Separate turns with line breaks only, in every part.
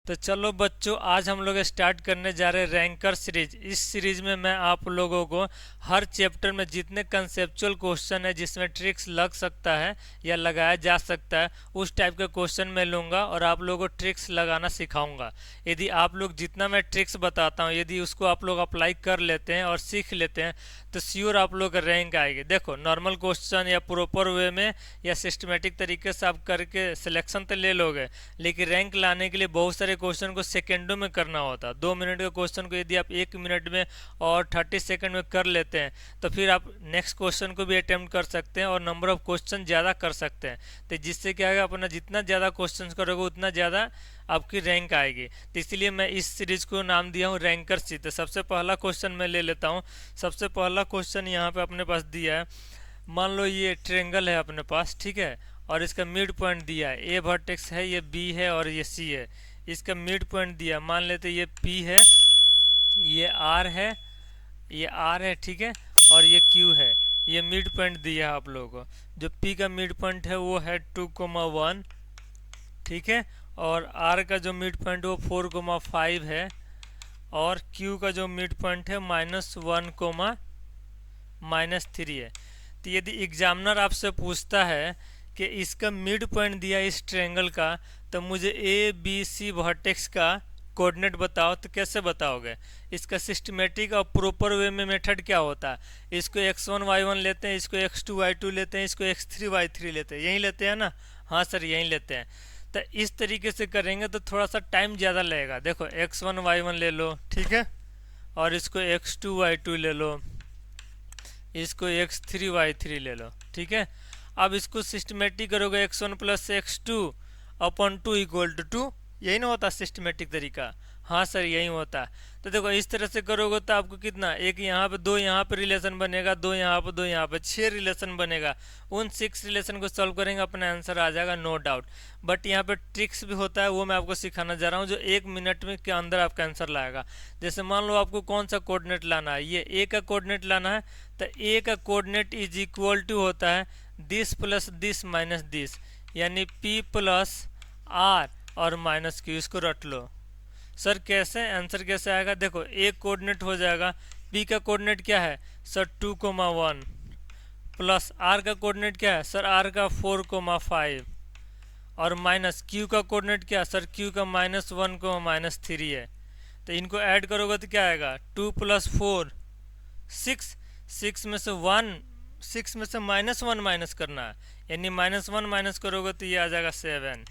तो चलो बच्चों, आज हम लोग स्टार्ट करने जा रहे हैं रैंकर सीरीज। इस सीरीज में मैं आप लोगों को हर चैप्टर में जितने कंसेप्चुअल क्वेश्चन है जिसमें ट्रिक्स लग सकता है या लगाया जा सकता है उस टाइप के क्वेश्चन मैं लूँगा और आप लोगों को ट्रिक्स लगाना सिखाऊंगा। यदि आप लोग जितना मैं ट्रिक्स बताता हूँ यदि उसको आप लोग अप्लाई कर लेते हैं और सीख लेते हैं तो श्योर आप लोग का रैंक आएगी। देखो, नॉर्मल क्वेश्चन या प्रॉपर वे में या सिस्टमेटिक तरीके से आप करके सिलेक्शन तो ले लोगे, लेकिन रैंक लाने के लिए बहुत सारे क्वेश्चन को सेकेंडों में करना होता है। 2 मिनट के क्वेश्चन को यदि आप 1 मिनट में और 30 सेकंड में कर लेते हैं तो फिर आप नेक्स्ट क्वेश्चन को भी अटेम्प्ट कर सकते हैं और नंबर ऑफ क्वेश्चन ज़्यादा कर सकते हैं। तो जिससे क्या है, अपना जितना ज़्यादा क्वेश्चन करोगे उतना ज़्यादा आपकी रैंक आएगी। तो इसलिए मैं इस सीरीज को नाम दिया हूँ रैंकर सी। तो सबसे पहला क्वेश्चन मैं ले लेता हूँ। सबसे पहला क्वेश्चन यहाँ पे अपने पास दिया है। मान लो ये ट्रेंगल है अपने पास, ठीक है, और इसका मिड पॉइंट दिया है। ए वर्टेक्स है, ये बी है और ये सी है। इसका मिड पॉइंट दिया, मान लेते ये पी है, ये आर है, ये आर है, ठीक है, और ये क्यू है। ये मिड पॉइंट दिया है आप लोगों को। जो पी का मिड पॉइंट है वो है 2,1, ठीक है, और आर का जो मिड पॉइंट वो 4,5 है, और क्यू का जो मिड पॉइंट है -1,-3 है। तो यदि एग्जामिनर आपसे पूछता है कि इसका मिड पॉइंट दिया इस ट्रायंगल का, तो मुझे ए बी सी वर्टेक्स का कोऑर्डिनेट बताओ, तो कैसे बताओगे? इसका सिस्टमेटिक और प्रॉपर वे में मेथड क्या होता है? इसको x1 y1 लेते हैं, इसको x2 y2 लेते हैं, इसको x3 y3 लेते हैं, यही लेते हैं ना? हाँ सर, यही लेते हैं। तो इस तरीके से करेंगे तो थोड़ा सा टाइम ज़्यादा लगेगा। देखो, x1 y1 ले लो, ठीक है, और इसको x2 y2 ले लो, इसको x3 y3 ले लो, ठीक है। अब इसको सिस्टमेटिक करोगे, x1 + x2 अपॉन 2 = 2, यही ना होता सिस्टमेटिक तरीका? हाँ सर, यही होता है। तो देखो, इस तरह से करोगे तो आपको कितना, एक यहाँ पे, दो यहाँ पे रिलेशन बनेगा, दो यहाँ पे, दो यहाँ पे, 6 रिलेशन बनेगा। उन 6 रिलेशन को सॉल्व करेंगे, अपना आंसर आ जाएगा, नो डाउट। बट यहाँ पे ट्रिक्स भी होता है, वो मैं आपको सिखाना जा रहा हूँ, जो 1 मिनट में के अंदर आपका आंसर लाएगा। जैसे मान लो आपको कौन सा कोऑर्डिनेट लाना है, ये ए का कोऑर्डिनेट लाना है, तो ए का कोऑर्डिनेट इज इक्वल टू होता है this plus this minus this, यानी पी प्लस आर और माइनस क्यू। इसको रट लो। सर कैसे, आंसर कैसे आएगा? देखो, एक कोऑर्डिनेट हो जाएगा, पी का कोऑर्डिनेट क्या है सर 2,1, प्लस आर का कोऑर्डिनेट क्या है सर, आर का 4,5, और माइनस क्यू का कोऑर्डिनेट क्या है सर, क्यू का -1,-3 है। तो इनको ऐड करोगे तो क्या आएगा, 2 + 4 6, 6 में से -1 माइनस करना है, यानी -1 माइनस करोगे तो ये आ जाएगा 7,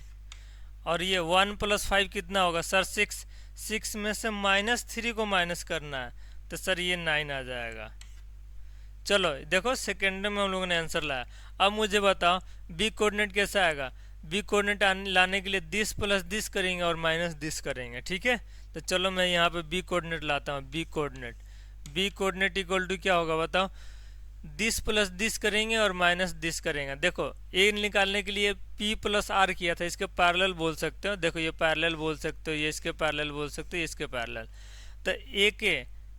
और ये 1 + 5 कितना होगा सर 6, 6 में से -3 को माइनस करना है, तो सर ये 9 आ जाएगा। चलो देखो, सेकेंड में हम लोगों ने आंसर लाया। अब मुझे बताओ बी कोऑर्डिनेट कैसा आएगा? बी कोऑर्डिनेट लाने के लिए दिस प्लस दिस करेंगे और माइनस दिस करेंगे, ठीक है। तो चलो मैं यहाँ पे बी कोऑर्डिनेट लाता हूँ। बी कोऑर्डिनेट इक्वल टू क्या होगा बताओ? दिस प्लस दिस करेंगे और माइनस दिस करेंगे। देखो, ए निकालने के लिए पी प्लस आर किया था, इसके पैरेलल बोल सकते हो। देखो, ये पैरेलल बोल सकते हो, ये इसके पैरेलल बोल सकते हो, ये इसके पैरेलल। तो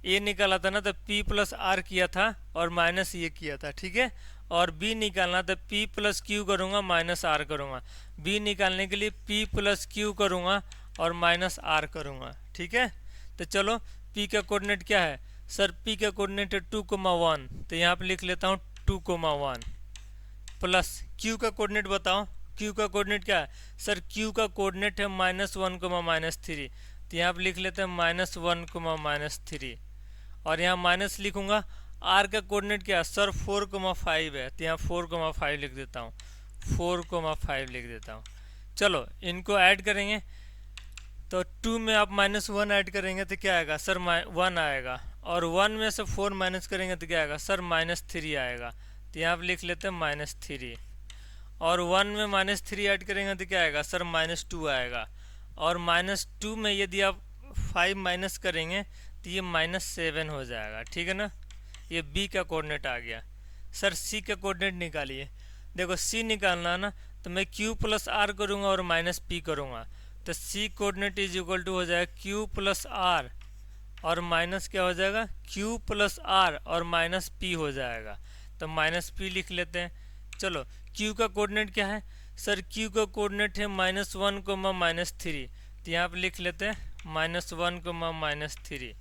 ए निकाला था ना, तो पी प्लस आर किया था और माइनस ये किया था, ठीक है। और बी निकालना तो पी प्लस क्यू करूँगा माइनस आर करूँगा। बी निकालने के लिए पी प्लस क्यू करूँगा और माइनस आर करूँगा, ठीक है। तो चलो, पी का कोऑर्डिनेट क्या है सर? पी का कोऑर्डिनेट है 2,1, तो यहाँ पे लिख लेता हूँ 2,1, प्लस क्यू का कोऑर्डिनेट बताओ। क्यू का कोऑर्डिनेट क्या है सर? क्यू का कोऑर्डिनेट है -1,-3, तो यहाँ पे लिख लेते हैं -1,-3, और यहाँ माइनस लिखूंगा। आर का कोऑर्डिनेट क्या है सर? 4,5 है, तो यहाँ 4,5 लिख देता हूँ, 4,5 लिख देता हूँ। चलो इनको ऐड करेंगे, तो 2 में आप -1 ऐड करेंगे तो क्या आएगा सर? 1 आएगा, और 1 में से 4 माइनस करेंगे तो क्या आएगा सर? -3 आएगा, तो यहाँ पे लिख लेते हैं -3, और 1 में -3 ऐड करेंगे तो क्या आएगा सर? -2 आएगा, और -2 में यदि आप 5 माइनस करेंगे तो ये -7 हो जाएगा, ठीक है ना। ये बी का कोऑर्डिनेट आ गया। सर सी का कोऑर्डिनेट निकालिए। देखो, सी निकालना है ना, तो मैं क्यू प्लस आर करूँगा और माइनस पी करूँगा, तो सी कोऑर्डिनेट इज इक्वल टू हो जाएगा क्यू प्लस आर और माइनस क्या हो जाएगा? क्यू प्लस आर और माइनस पी हो जाएगा, तो माइनस पी लिख लेते हैं। चलो, क्यू का कोऑर्डिनेट क्या है सर? क्यू का कोऑर्डिनेट है -1, -3, तो यहाँ पे लिख लेते हैं -1 कोमा -3।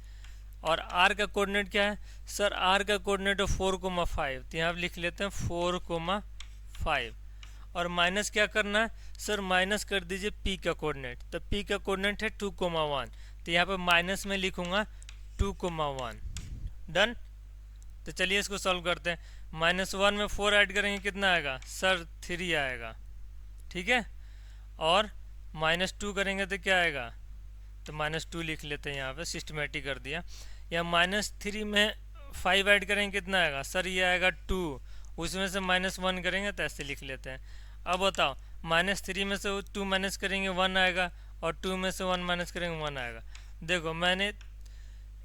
और आर का कोऑर्डिनेट क्या है सर? आर का कोऑर्डिनेट है 4,5। तो यहाँ पे लिख लेते हैं 4,5। और माइनस क्या करना है सर? माइनस कर दीजिए पी का कोऑर्डिनेट। तो पी का कोऑर्डिनेट है 2,1। तो यहाँ पे माइनस में लिखूंगा 2,1। डन। तो चलिए इसको सॉल्व करते हैं। -1 में 4 ऐड करेंगे कितना आएगा सर? 3 आएगा, ठीक है। और -2 करेंगे तो क्या आएगा? तो -2 लिख लेते हैं, यहाँ पे सिस्टमेटिक कर दिया। या -3 में 5 ऐड करेंगे कितना आएगा सर? ये आएगा 2। उसमें से -1 करेंगे तो ऐसे लिख लेते हैं। अब बताओ, -3 में से 2 माइनस करेंगे 1 आएगा, और 2 में से 1 माइनस करेंगे 1 आएगा। देखो मैंने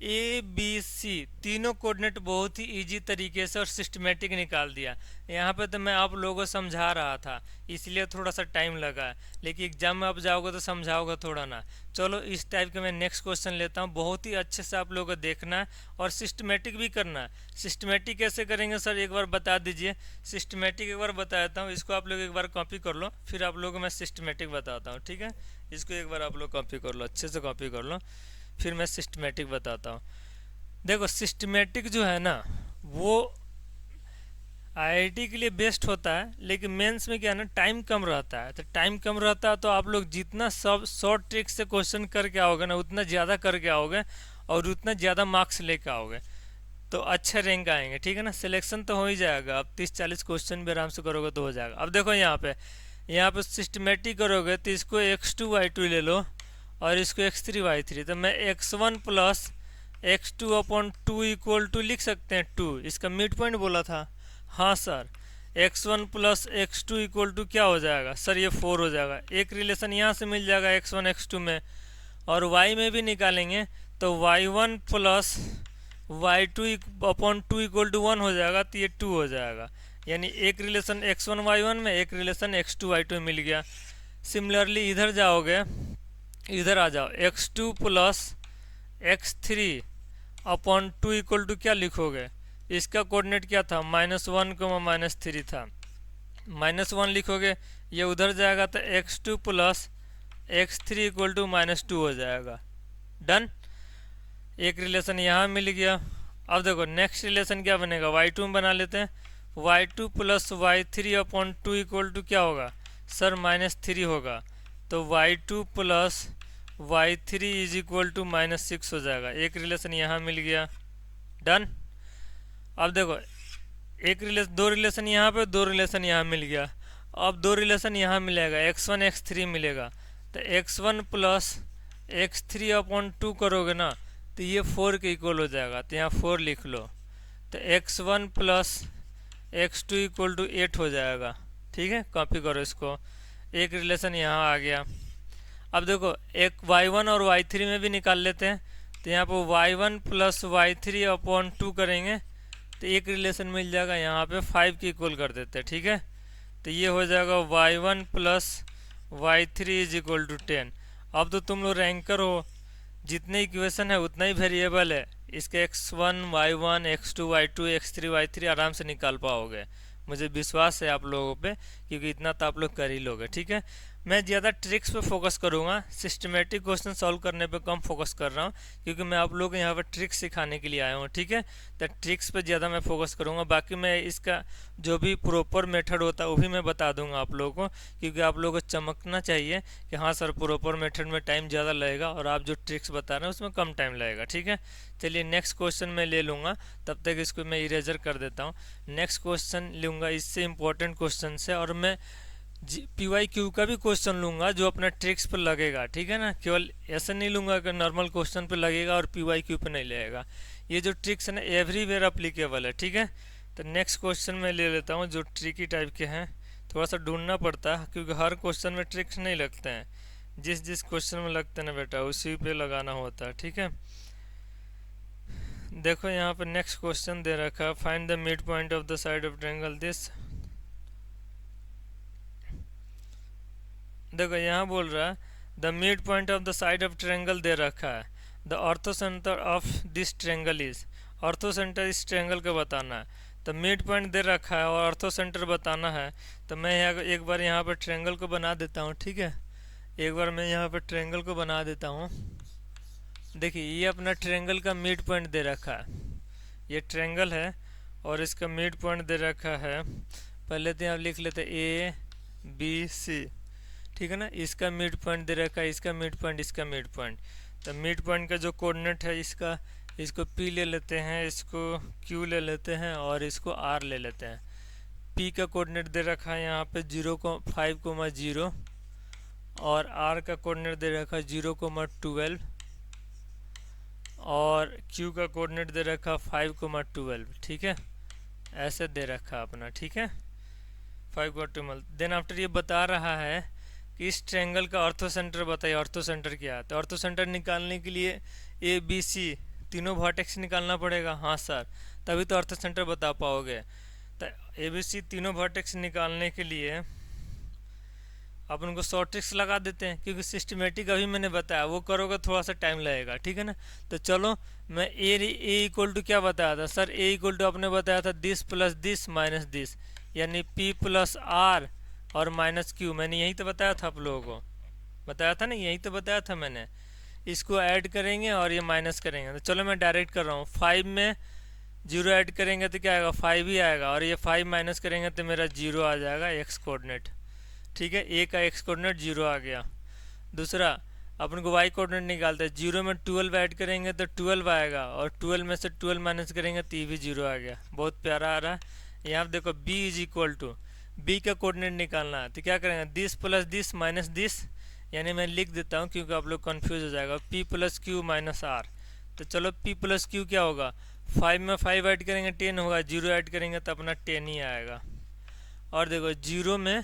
ए बी सी तीनों कोऑर्डिनेट बहुत ही इजी तरीके से और सिस्टमेटिक निकाल दिया। यहाँ पे तो मैं आप लोगों को समझा रहा था, इसलिए थोड़ा सा टाइम लगा, लेकिन एग्जाम में आप जाओगे तो समझाओगे थोड़ा ना। चलो इस टाइप के मैं नेक्स्ट क्वेश्चन लेता हूँ। बहुत ही अच्छे से आप लोगों को देखना है और सिस्टमेटिक भी करना है। सिस्टमेटिक कैसे करेंगे सर एक बार बता दीजिए। सिस्टमेटिक एक बार बता देता हूँ, इसको आप लोग एक बार कॉपी कर लो, फिर आप लोगों को मैं सिस्टमेटिक बताता हूँ, ठीक है। इसको एक बार आप लोग कॉपी कर लो, अच्छे से कॉपी कर लो, फिर मैं सिस्टमेटिक बताता हूँ। देखो सिस्टमेटिक जो है ना वो आईआईटी के लिए बेस्ट होता है, लेकिन मेंस में क्या है ना टाइम कम रहता है। तो टाइम कम रहता है तो आप लोग जितना सब शॉर्ट ट्रिक से क्वेश्चन करके आओगे ना उतना ज़्यादा करके आओगे और उतना ज़्यादा मार्क्स लेके आओगे, तो अच्छे रैंक आएंगे, ठीक है ना। सिलेक्शन तो हो ही जाएगा, अब 30-40 क्वेश्चन भी आराम से करोगे तो हो जाएगा। अब देखो यहाँ पे सिस्टमेटिक करोगे तो इसको x2 y2 ले लो और इसको x3 y3। तो मैं x1 plus x2 upon 2 equal to लिख सकते हैं 2। इसका मिड पॉइंट बोला था। हाँ sir, x1 plus x2 equal to क्या हो जाएगा सर? ये 4 हो जाएगा। एक रिलेशन यहाँ से मिल जाएगा x1 x2 में, और y में भी निकालेंगे तो y1 plus y2 upon 2 equal to 1 हो जाएगा, तो ये 2 हो जाएगा। यानी एक रिलेशन x1 y1 में, एक रिलेशन x2 y2 में मिल गया। सिमिलरली इधर जाओगे, इधर आ जाओ, x2 plus x3 upon 2 equal to क्या लिखोगे? इसका कोऑर्डिनेट क्या था? -1 को -3 था। -1 लिखोगे, ये उधर जाएगा तो x2 plus x3 equal to -2 हो जाएगा। डन। एक रिलेशन यहाँ मिल गया। अब देखो नेक्स्ट रिलेशन क्या बनेगा? y2 में बना लेते हैं। y2 plus y3 upon 2 equal to क्या होगा सर? -3 होगा। तो y2 plus y3 is equal to -6 हो जाएगा। एक रिलेशन यहाँ मिल गया। डन। अब देखो एक रिलेशन, दो रिलेशन यहाँ पे, दो रिलेशन यहाँ मिल गया। अब दो रिलेशन यहाँ मिलेगा, x1 x3 मिलेगा। तो x1 प्लस x3 अपॉन 2 करोगे ना तो ये 4 के इक्वल हो जाएगा। तो यहाँ 4 लिख लो। तो x1 plus x2 equal to 8 हो जाएगा, ठीक है। कॉपी करो इसको। एक रिलेशन यहाँ आ गया। अब देखो एक y1 और y3 में भी निकाल लेते हैं। तो यहाँ पर y1 प्लस y3 अपॉन 2 करेंगे तो एक रिलेशन मिल जाएगा, यहाँ पे 5 के इक्वल कर देते हैं, ठीक है। तो ये हो जाएगा y1 plus y3 is equal to 10। अब तो तुम लोग रैंकर हो, जितने इक्वेशन है उतना ही वेरिएबल है, इसके x1 y1 x2 y2 x3 y3 आराम से निकाल पाओगे। मुझे विश्वास है आप लोगों पे, क्योंकि इतना तो आप लोग कर ही लोगे, ठीक है। मैं ज़्यादा ट्रिक्स पे फोकस करूँगा, सिस्टमेटिक क्वेश्चन सॉल्व करने पे कम फोकस कर रहा हूँ, क्योंकि मैं आप लोगों को यहाँ पर ट्रिक्स सिखाने के लिए आया हूँ, ठीक है। तो ट्रिक्स पे ज़्यादा मैं फोकस करूँगा। बाकी मैं इसका जो भी प्रॉपर मेथड होता है वो भी मैं बता दूँगा आप लोगों को, क्योंकि आप लोगों को चमकना चाहिए कि हाँ सर प्रॉपर मेथड में टाइम ज़्यादा लगेगा और आप जो ट्रिक्स बता रहे हैं उसमें कम टाइम लगेगा, ठीक है। चलिए नेक्स्ट क्वेश्चन मैं ले लूँगा, तब तक इसको मैं इरेजर कर देता हूँ। नेक्स्ट क्वेश्चन लूँगा इससे इम्पोर्टेंट क्वेश्चन से, और मैं PYQ का भी क्वेश्चन लूँगा जो अपना ट्रिक्स पर लगेगा, ठीक है ना। केवल ऐसा नहीं लूँगा कि नॉर्मल क्वेश्चन पे लगेगा और PYQ पे नहीं लगेगा। ये जो ट्रिक्स है ना एवरीवेयर अप्लीकेबल है, ठीक है। तो नेक्स्ट क्वेश्चन मैं ले लेता हूँ जो ट्रिकी टाइप के हैं। थोड़ा सा ढूंढना पड़ता है, क्योंकि हर क्वेश्चन में ट्रिक्स नहीं लगते हैं। जिस जिस क्वेश्चन में लगते हैं ना बेटा उसी पे लगाना होता है, ठीक है। देखो यहाँ पर नेक्स्ट क्वेश्चन दे रखा है, find the mid point of the side of triangle this. देखो यहाँ बोल रहा है the mid point of the side of triangle दे रखा है। The orthocentre of this triangle is, orthocentre इस ट्रायंगल का बताना है। तो मिड पॉइंट दे रखा है और ऑर्थो सेंटर बताना है। तो मैं यहाँ एक बार यहाँ पर ट्रायंगल को बना देता हूँ, ठीक है। एक बार मैं यहाँ पे ट्रायंगल को बना देता हूँ। देखिए ये अपना ट्रायंगल का मिड पॉइंट दे रखा है, ये ट्रायंगल है और इसका मिड पॉइंट दे रखा है। पहले तो यहाँ लिख लेते ए बी सी, ठीक है ना। इसका मिड पॉइंट दे रखा है, इसका मिड पॉइंट, इसका मिड पॉइंट। तो मिड पॉइंट का जो कोऑर्डिनेट है इसका, इसको पी ले लेते हैं, इसको क्यू ले लेते हैं और इसको आर ले लेते हैं। पी का कोऑर्डिनेट दे रखा है यहाँ पे 0,5,0 और आर का कोऑर्डिनेट दे रखा है 0,12 और क्यू का कोऑर्डिनेट दे रखा 5,12, ठीक है। ऐसे दे रखा अपना, ठीक है, 5,12। देन आफ्टर ये बता रहा है कि इस ट्रायंगल का ऑर्थो सेंटर बताइए। ऑर्थो सेंटर क्या है? तो ऑर्थो सेंटर निकालने के लिए ए बी सी तीनों वर्टेक्स निकालना पड़ेगा। हाँ सर, तभी तो ऑर्थो सेंटर बता पाओगे। तो ए बी सी तीनों वर्टेक्स निकालने के लिए अपन को शॉर्ट ट्रिक्स लगा देते हैं, क्योंकि सिस्टमेटिक अभी मैंने बताया, वो करोगे थोड़ा सा टाइम लगेगा, ठीक है ना। तो चलो मैं ए इक्वल टू क्या बताया था सर? ए इक्वल टू आपने बताया था this plus this minus this, यानी पी प्लस आर और माइनस क्यू। मैंने यही तो बताया था आप लोगों को, बताया था ना, यही तो बताया था मैंने। इसको ऐड करेंगे और ये माइनस करेंगे। तो चलो मैं डायरेक्ट कर रहा हूँ। 5 में 0 ऐड करेंगे तो क्या आएगा? 5 ही आएगा, और ये 5 माइनस करेंगे तो मेरा 0 आ जाएगा एक्स कोऑर्डिनेट, ठीक है। ए का एक्स कोऑर्डिनेट 0 आ गया। दूसरा अपन को वाई कोऑर्डिनेट निकालते हैं। 0 में 12 ऐड करेंगे तो 12 आएगा, और 12 में से 12 माइनस करेंगे तो ये भी 0 आ गया। बहुत प्यारा आ रहा है। यहाँ देखो B is equal to, B का कोऑर्डिनेट निकालना है तो क्या करेंगे? This plus this minus this, यानी मैं लिख देता हूँ क्योंकि आप लोग कन्फ्यूज हो जाएगा। P plus q minus r. तो चलो पी प्लस क्यू क्या होगा? 5 में 5 ऐड करेंगे 10 होगा, 0 ऐड करेंगे तो अपना 10 ही आएगा। और देखो 0 में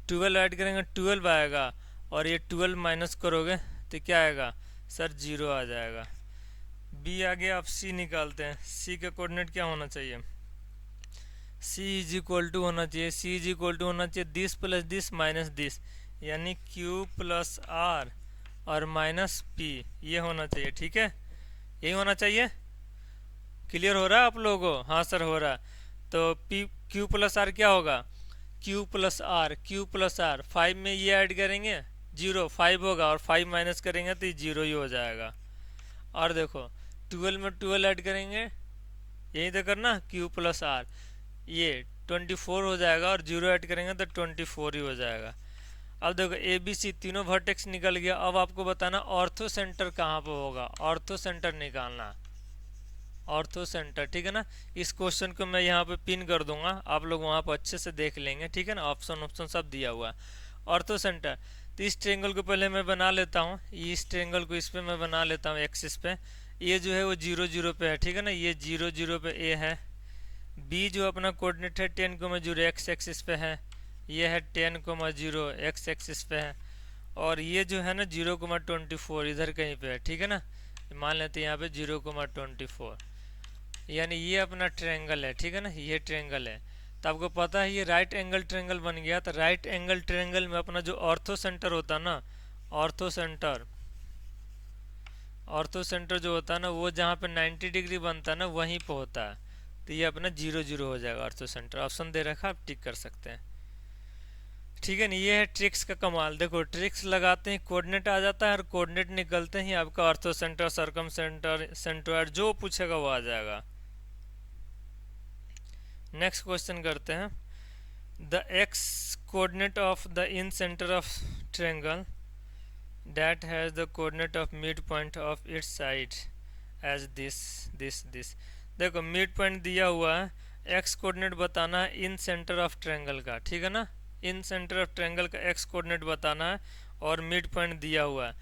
12 ऐड करेंगे 12 आएगा, और ये 12 माइनस करोगे तो क्या आएगा सर? 0 आ जाएगा। बी आगे आप सी निकालते हैं। सी का कोऑर्डिनेट क्या होना चाहिए? सी इज इक्वल टू होना चाहिए, सी इज इक्वल टू होना चाहिए this plus this minus this, यानी क्यू प्लस आर और माइनस पी, ये होना चाहिए, ठीक है। यही होना चाहिए। क्लियर हो रहा है आप लोगों को? हाँ सर हो रहा है। तो पी क्यू प्लस आर क्या होगा? Q plus r, q plus r. 5 में ये ऐड करेंगे 0, 5 होगा, और 5 माइनस करेंगे तो ये 0 ही हो जाएगा। और देखो 12 में 12 ऐड करेंगे, यही तो करना, क्यू प्लस आर, ये 24 हो जाएगा, और 0 ऐड करेंगे तो 24 ही हो जाएगा। अब देखो ए बी सी तीनों वर्टेक्स निकल गया। अब आपको बताना ऑर्थो सेंटर कहाँ पर होगा, ऑर्थो सेंटर निकालना, ऑर्थो सेंटर, ठीक है ना। इस क्वेश्चन को मैं यहाँ पे पिन कर दूंगा, आप लोग वहाँ पर अच्छे से देख लेंगे, ठीक है ना। ऑप्शन सब दिया हुआ है। ऑर्थो सेंटर, तो इस ट्रायंगल को पहले मैं बना लेता हूँ। इस ट्रायंगल को इस पे मैं बना लेता हूँ एक्सिस पे। ये जो है वो 0 0 पे है, ठीक है ना। ये 0 0 पे ए है। बी जो अपना कोऑर्डिनेट है 10,0 एक्स एक्सिस पे है। ये है 10,0 एक्स एक्सिस पे है। और ये जो है ना 0,24 इधर कहीं पे है, ठीक है ना। मान लेते हैं यहाँ पे 0,24, यानी ये अपना ट्रायंगल है, ठीक है ना। ये ट्रायंगल है, तो आपको पता है ये राइट एंगल ट्रायंगल बन गया। तो राइट एंगल ट्रायंगल में अपना जो ऑर्थो सेंटर होता है ना, ऑर्थो सेंटर, ऑर्थो सेंटर जो होता है ना, वो जहाँ पे 90 डिग्री बनता है ना, वहीं पे होता है। तो ये अपना 0 0 हो जाएगा ऑर्थो सेंटर। ऑप्शन दे रखा, आप टिक कर सकते हैं, ठीक है ना। ये है ट्रिक्स का कमाल। देखो ट्रिक्स लगाते हैं, कोऑर्डिनेट आ जाता है, और कोऑर्डिनेट निकलते ही आपका ortho centre, circum centre, centroid जो पूछेगा वो आ जाएगा। नेक्स्ट क्वेश्चन करते हैं। The x coordinate of the in centre of triangle that has the coordinate of midpoint of its side as this। देखो मिड पॉइंट दिया हुआ है, एक्स कोऑर्डिनेट बताना है इन सेंटर ऑफ ट्रायंगल का, ठीक है ना। इन सेंटर ऑफ ट्रायंगल का एक्स कोऑर्डिनेट बताना है, और मिड पॉइंट दिया हुआ है।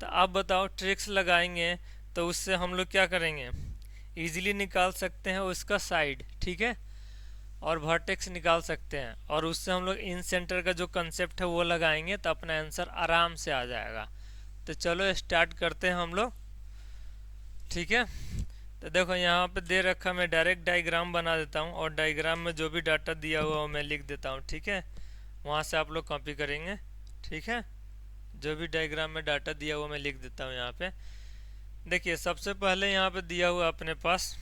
तो आप बताओ ट्रिक्स लगाएंगे तो उससे हम लोग क्या करेंगे? इजीली निकाल सकते हैं उसका साइड, ठीक है, और वर्टेक्स निकाल सकते हैं, और उससे हम लोग इन सेंटर का जो कंसेप्ट है वो लगाएंगे तो अपना आंसर आराम से आ जाएगा। तो चलो स्टार्ट करते हैं हम लोग, ठीक है। तो देखो यहाँ पे दे रखा, मैं डायरेक्ट डायग्राम बना देता हूँ, और डायग्राम में जो भी डाटा दिया हुआ वो मैं लिख देता हूँ, ठीक है। वहाँ से आप लोग कॉपी करेंगे, ठीक है। जो भी डायग्राम में डाटा दिया हुआ मैं लिख देता हूँ यहाँ पे। देखिए सबसे पहले यहाँ पे दिया हुआ अपने पास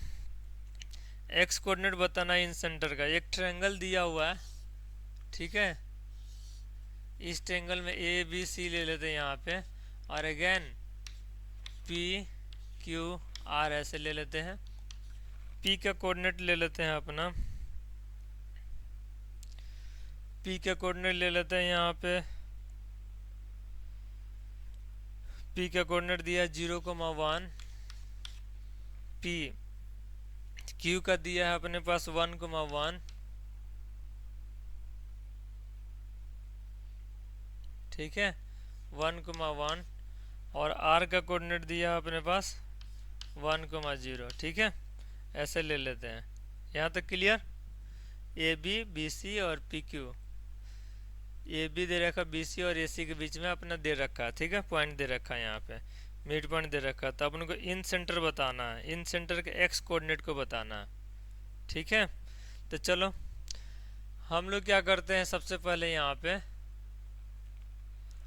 एक्स कोऑर्डिनेट बताना इन सेंटर का। एक ट्रायंगल दिया हुआ है, ठीक है। इस ट्रायंगल में ए बी सी ले लेते हैं यहाँ पे, और अगेन पी क्यू आर ऐसे ले लेते हैं। पी का कोऑर्डिनेट ले लेते हैं अपना, पी का कोऑर्डिनेट ले लेते हैं यहाँ पे। पी का कोऑर्डिनेट दिया 0,1, पी क्यू का दिया है अपने पास 1,1, ठीक है 1,1, और आर का कोऑर्डिनेट दिया अपने पास 1,0, ठीक है ऐसे ले लेते हैं। यहाँ तक clear. A B B C और पी क्यू, ए बी दे रखा बी सी और ए सी के बीच में अपना दे रखा है, ठीक है पॉइंट दे रखा है यहाँ पे, मिड पॉइंट दे रखा है। तो अपन को इन सेंटर बताना है, इन सेंटर के एक्स कोऑर्डिनेट को बताना है, ठीक है। तो चलो हम लोग क्या करते हैं, सबसे पहले यहाँ पे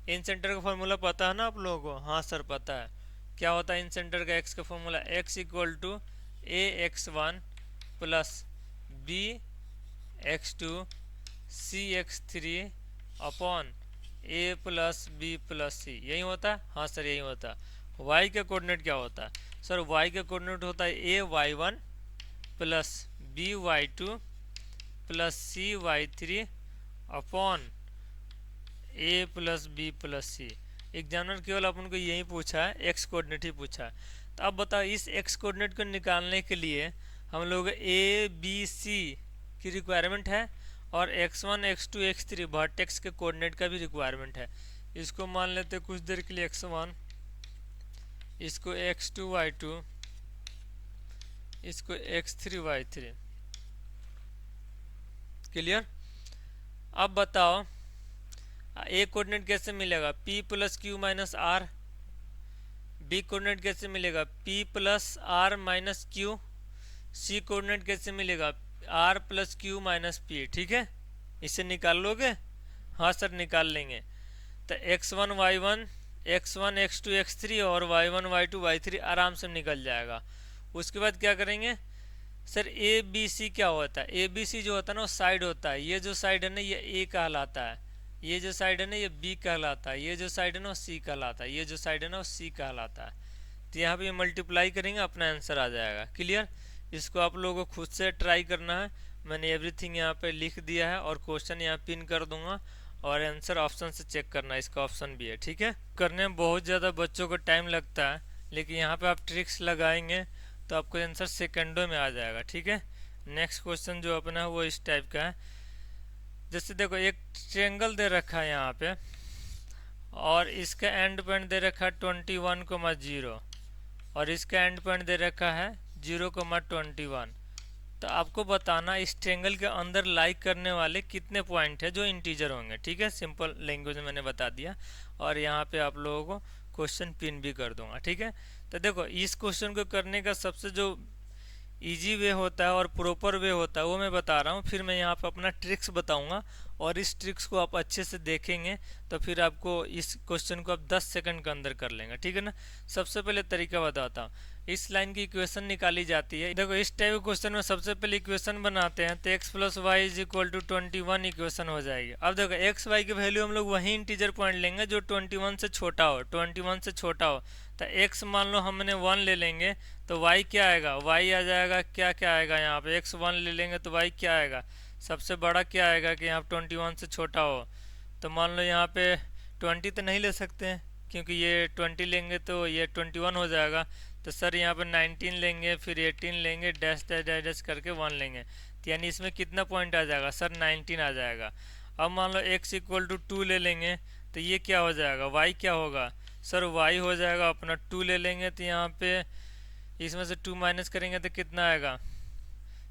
इन सेंटर का फॉर्मूला पता है ना आप लोगों को? हाँ सर पता है। क्या होता है इन सेंटर का एक्स का formula? X equal to a x one plus b x two c x three upon a plus b plus c, यही होता है? हाँ सर यही होता है। वाई का कोऑर्डिनेट क्या होता है सर? वाई का कोऑर्डिनेट होता है a y one plus b y two plus c y three upon a plus b plus c. Examiner केवल अपन को यही पूछा है, एक्स कोऑर्डिनेट ही पूछा है। तो अब बताओ इस एक्स कोऑर्डिनेट को निकालने के लिए हम लोग ए बी सी की रिक्वायरमेंट है और x1 x2 x3 वर्टेक्स के कोऑर्डिनेट का भी रिक्वायरमेंट है। इसको मान लेते कुछ देर के लिए x1, इसको x2 y2, इसको x3 y3। क्लियर। अब बताओ ए कोऑर्डिनेट कैसे मिलेगा? p plus q minus r. B coordinate कैसे मिलेगा? p plus r minus q. C coordinate कैसे मिलेगा? R plus q minus p, ठीक है इसे निकाल लोगे? हाँ सर निकाल लेंगे। तो x1 y1 x1 x2 x3 और y1 y2 y3 आराम से निकल जाएगा। उसके बाद क्या करेंगे सर? ए बी सी क्या होता है? ए बी सी जो होता है ना वो साइड होता है। ये जो साइड है ना ये ए कहलाता है, ये जो साइड है ना ये बी कहलाता है, ये जो साइड है ना वो सी कहलाता है, ये जो साइड है ना वो सी कहलाता है। तो यहाँ पे मल्टीप्लाई करेंगे अपना आंसर आ जाएगा। क्लियर। इसको आप लोगों को खुद से ट्राई करना है। मैंने एवरीथिंग यहाँ पे लिख दिया है और क्वेश्चन यहाँ पिन कर दूंगा और आंसर ऑप्शन से चेक करना, इसका ऑप्शन भी है, ठीक है। करने में बहुत ज़्यादा बच्चों को टाइम लगता है, लेकिन यहाँ पे आप ट्रिक्स लगाएंगे तो आपको आंसर सेकंडों में आ जाएगा, ठीक है। नेक्स्ट क्वेश्चन जो अपना है वो इस टाइप का है। जैसे देखो एक ट्रायंगल दे रखा है यहाँ पे और इसका एंड पॉइंट दे रखा है 21,0 और इसका एंड पॉइंट दे रखा है 0,21। तो आपको बताना इस ट्रायंगल के अंदर लाइक करने वाले कितने पॉइंट है जो इंटीजर होंगे, ठीक है। सिंपल लैंग्वेज में मैंने बता दिया और यहाँ पे आप लोगों को क्वेश्चन पिन भी कर दूंगा, ठीक है। तो देखो इस क्वेश्चन को करने का सबसे जो इजी वे होता है और प्रॉपर वे होता है वो मैं बता रहा हूँ। फिर मैं यहाँ पे अपना ट्रिक्स बताऊंगा और इस ट्रिक्स को आप अच्छे से देखेंगे तो फिर आपको इस क्वेश्चन को आप 10 सेकंड के अंदर कर लेंगे, ठीक है ना। सबसे पहले तरीका बताता हूँ। इस लाइन की इक्वेशन निकाली जाती है। देखो इस टाइप के क्वेश्चन में सबसे पहले इक्वेशन बनाते हैं तो x plus y is equal to 21 equation हो जाएगी। अब देखो एक्स वाई की वैल्यू हम लोग वही इंटीजर पॉइंट लेंगे जो 21 से छोटा हो, 21 से छोटा हो। तो x मान लो हमने 1 ले लेंगे तो y क्या आएगा? y आ जाएगा, क्या क्या आएगा यहाँ पे? x 1 ले लेंगे तो y क्या आएगा? सबसे बड़ा क्या आएगा कि यहाँ 21 से छोटा हो। तो मान लो यहाँ पे 20 तो नहीं ले सकते हैं क्योंकि ये 20 लेंगे तो ये 21 हो जाएगा। तो सर यहाँ पे 19 लेंगे, फिर 18 लेंगे, डैश डैश डैश डैश करके 1 लेंगे। तो यानी इसमें कितना पॉइंट आ जाएगा सर? 19 आ जाएगा। अब मान लो x इक्वल टू 2 ले लेंगे तो ये क्या हो जाएगा? y क्या होगा सर? y हो जाएगा अपना 2 ले लेंगे तो यहाँ पे इसमें से 2 माइनस करेंगे तो कितना आएगा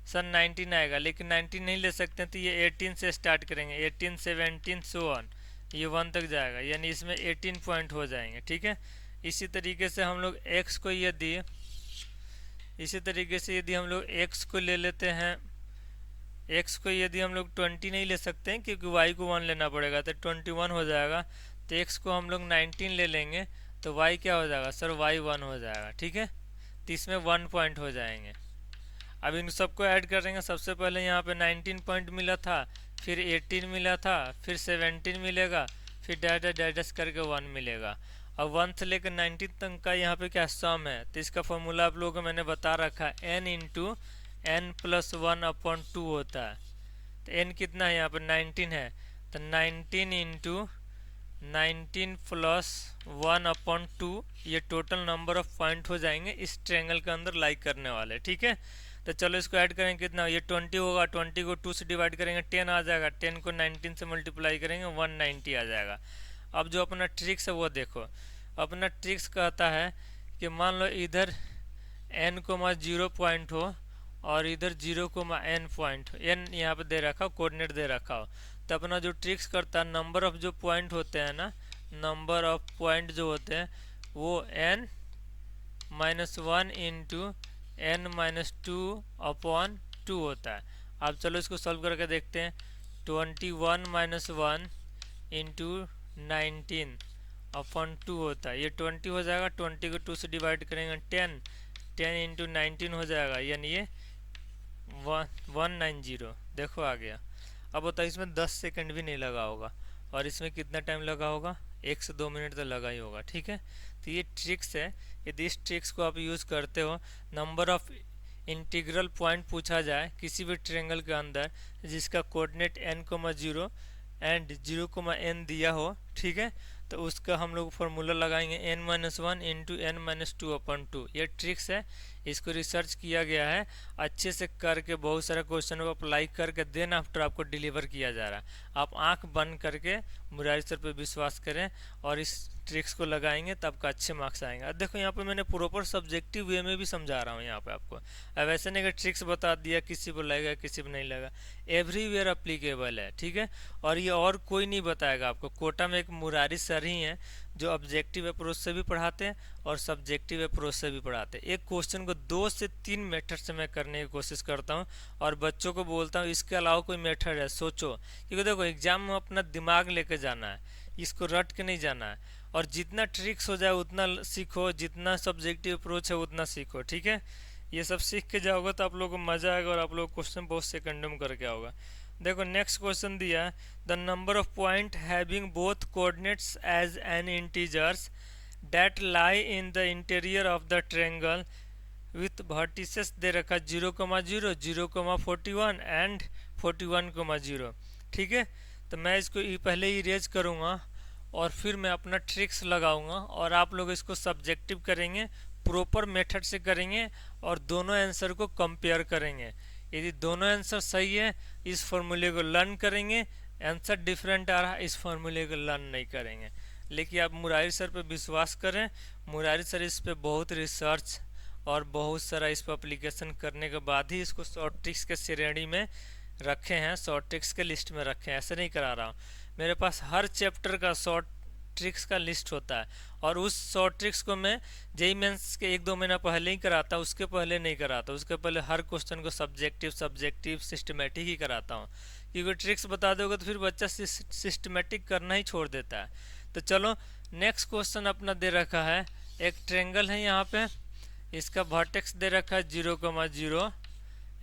सर? 19 आएगा। लेकिन 19 नहीं ले सकते तो ये 18 से स्टार्ट करेंगे, 18 17 सो ऑन, ये 1 तक जाएगा, यानी इसमें 18 पॉइंट हो जाएंगे, ठीक है। इसी तरीके से हम लोग x को यदि हम लोग x को ले लेते हैं, x को यदि हम लोग 20 नहीं ले सकते हैं क्योंकि y को 1 लेना पड़ेगा तो 21 हो जाएगा। तो x को हम लोग 19 ले लेंगे तो y क्या हो जाएगा सर? y 1 हो जाएगा, ठीक है। तो इसमें 1 पॉइंट हो जाएंगे। अब इन सबको ऐड करेंगे। सबसे पहले यहाँ पे 19 पॉइंट मिला था, फिर 18 मिला था, फिर 17 मिलेगा, फिर डैश करके 1 मिलेगा। अब 1 से लेकर 19 तक का यहाँ पे क्या सम है, तो इसका फॉर्मूला आप लोगों को मैंने बता रखा है, n इंटू एन प्लस 1/2 होता है। तो n कितना है यहाँ पर 19 है, तो 19 इंटू 19 प्लस 1/2 ये टोटल नंबर ऑफ पॉइंट हो जाएंगे इस ट्रायंगल के अंदर लाई करने वाले। ठीक है, तो चलो इसको ऐड करेंगे, कितना ये 20 होगा, 20 को 2 से डिवाइड करेंगे 10 आ जाएगा, 10 को 19 से मल्टीप्लाई करेंगे 190 आ जाएगा। अब जो अपना ट्रिक्स है वो देखो, अपना ट्रिक्स कहता है कि मान लो इधर n,0 पॉइंट हो और इधर 0,n पॉइंट हो, n यहाँ पे दे रखा हो, कोऑर्डिनेट दे रखा हो, तो अपना जो ट्रिक्स करता है नंबर ऑफ जो पॉइंट होते हैं ना, नंबर ऑफ पॉइंट जो होते हैं वो n-1 इंटू n-2/2 होता है। अब चलो इसको सॉल्व करके देखते हैं। 21 - 1 इंटू 19/2 होता है, ये 20 हो जाएगा, 20 को 2 से डिवाइड करेंगे 10, 10 इंटू 19 हो जाएगा, यानी ये 190। देखो आ गया। अब होता है इसमें 10 सेकंड भी नहीं लगा होगा, और इसमें कितना टाइम लगा होगा, 1 से 2 मिनट तो लगा ही होगा। ठीक है, तो ये ट्रिक्स है, यदि इस ट्रिक्स को आप यूज़ करते हो, नंबर ऑफ इंटीग्रल पॉइंट पूछा जाए किसी भी ट्रायंगल के अंदर जिसका कोऑर्डिनेट n,0 एंड 0,n दिया हो, ठीक है, तो उसका हम लोग फार्मूला लगाएंगे n-1 इंटू n-2/2। ये ट्रिक्स है, इसको रिसर्च किया गया है, अच्छे से करके बहुत सारे क्वेश्चन को अप्लाई करके देन आफ्टर आपको डिलीवर किया जा रहा है। आप आंख बंद करके मुरारी सर पे विश्वास करें और इस ट्रिक्स को लगाएंगे तब आपका अच्छे मार्क्स आएंगे। अब देखो यहाँ पे मैंने प्रॉपर सब्जेक्टिव वे में भी समझा रहा हूँ यहाँ पे आपको। अब ऐसे नहीं कि ट्रिक्स बता दिया किसी को लगेगा किसी को नहीं लगा, एवरीवेयर अप्लीकेबल है। ठीक है, और ये और कोई नहीं बताएगा आपको। कोटा में एक मुरारी सर ही हैं जो ऑब्जेक्टिव अप्रोच से भी पढ़ाते हैं और सब्जेक्टिव अप्रोच से भी पढ़ाते हैं। एक क्वेश्चन को 2 से 3 मेथड से मैं करने की कोशिश करता हूँ और बच्चों को बोलता हूँ इसके अलावा कोई मेथड है सोचो, क्योंकि देखो एग्जाम में अपना दिमाग लेके जाना है, इसको रट के नहीं जाना है। और जितना ट्रिक्स हो जाए उतना सीखो, जितना सब्जेक्टिव अप्रोच है उतना सीखो। ठीक है, ये सब सीख के जाओगे तो आप लोगों को मजा आएगा और आप लोग क्वेश्चन बहुत सेकंडों में करके आओगे। देखो नेक्स्ट क्वेश्चन दिया है, the number of point having both coordinates as an integers that lie in the interior of the triangle with vertices दे रखा 0,0, 0,41 एंड 41,0। ठीक है, तो मैं इसको पहले ही इरेज करूँगा और फिर मैं अपना ट्रिक्स लगाऊंगा और आप लोग इसको सब्जेक्टिव करेंगे, प्रॉपर मेथड से करेंगे और दोनों आंसर को कंपेयर करेंगे। यदि दोनों आंसर सही है इस फॉर्मूले को लर्न करेंगे, आंसर डिफरेंट आ रहा है इस फॉर्मूले को लर्न नहीं करेंगे। लेकिन आप मुरारी सर पे विश्वास करें, मुरारी सर इस पे बहुत रिसर्च और बहुत सारा इस पर अप्लीकेशन करने के बाद ही इसको शॉर्ट ट्रिक्स के श्रेणी में रखे हैं, शॉर्ट ट्रिक्स के लिस्ट में रखे हैं। ऐसे नहीं करा रहा हूँ, मेरे पास हर चैप्टर का शॉर्ट ट्रिक्स का लिस्ट होता है और उस शॉर्ट ट्रिक्स को मैं जेईई मेंस के 1-2 महीना पहले ही कराता, उसके पहले नहीं कराता। उसके पहले हर क्वेश्चन को सब्जेक्टिव सिस्टमेटिक ही कराता हूँ, क्योंकि ट्रिक्स बता दोगे तो फिर बच्चा सिस्टमेटिक करना ही छोड़ देता है। तो चलो नेक्स्ट क्वेश्चन अपना दे रखा है, एक ट्रायंगल है यहाँ पे, इसका वर्टेक्स दे रखा है 0,0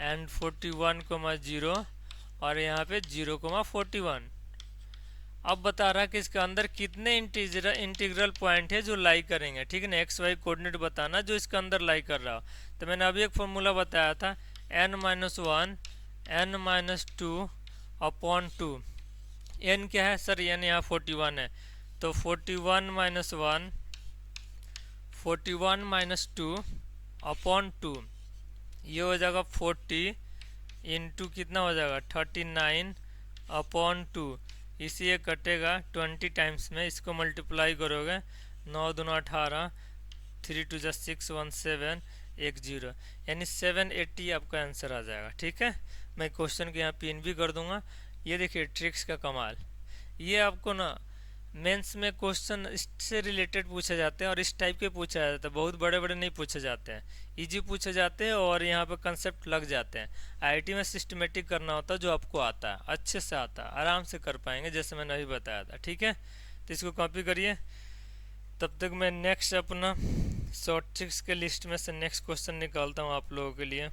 एंड 41,0 और यहाँ पे 0,41। अब बता रहा है कि इसके अंदर कितने इंटीग्रल पॉइंट है जो लाई करेंगे। ठीक है ना, एक्स वाई कोऑर्डिनेट बताना जो इसके अंदर लाई कर रहा हो। तो मैंने अभी एक फॉर्मूला बताया था n-1 n-2/2। n क्या है सर, n यहाँ 41 है, तो 41 - 2/2 ये हो जाएगा 40 इंटू कितना हो जाएगा 39/2। इसी ये कटेगा 20 टाइम्स में, इसको मल्टीप्लाई करोगे 9 दूना 18, 3 2 6 1 7 1 0, यानी 780 आपका आंसर आ जाएगा। ठीक है, मैं क्वेश्चन को यहाँ पिन भी कर दूंगा। ये देखिए ट्रिक्स का कमाल, ये आपको ना मेंस में क्वेश्चन इससे रिलेटेड पूछे जाते हैं और इस टाइप के पूछा जाता है, बहुत बड़े बड़े नहीं पूछे जाते हैं, इजी पूछे जाते हैं और यहाँ पे कंसेप्ट लग जाते हैं। आईआईटी में सिस्टमेटिक करना होता है, जो आपको आता है अच्छे से आता है, आराम से कर पाएंगे जैसे मैंने अभी बताया था। ठीक है, तो इसको कॉपी करिए, तब तक मैं नेक्स्ट अपना शॉर्ट ट्रिक्स के लिस्ट में से नेक्स्ट क्वेश्चन निकालता हूँ आप लोगों के लिए।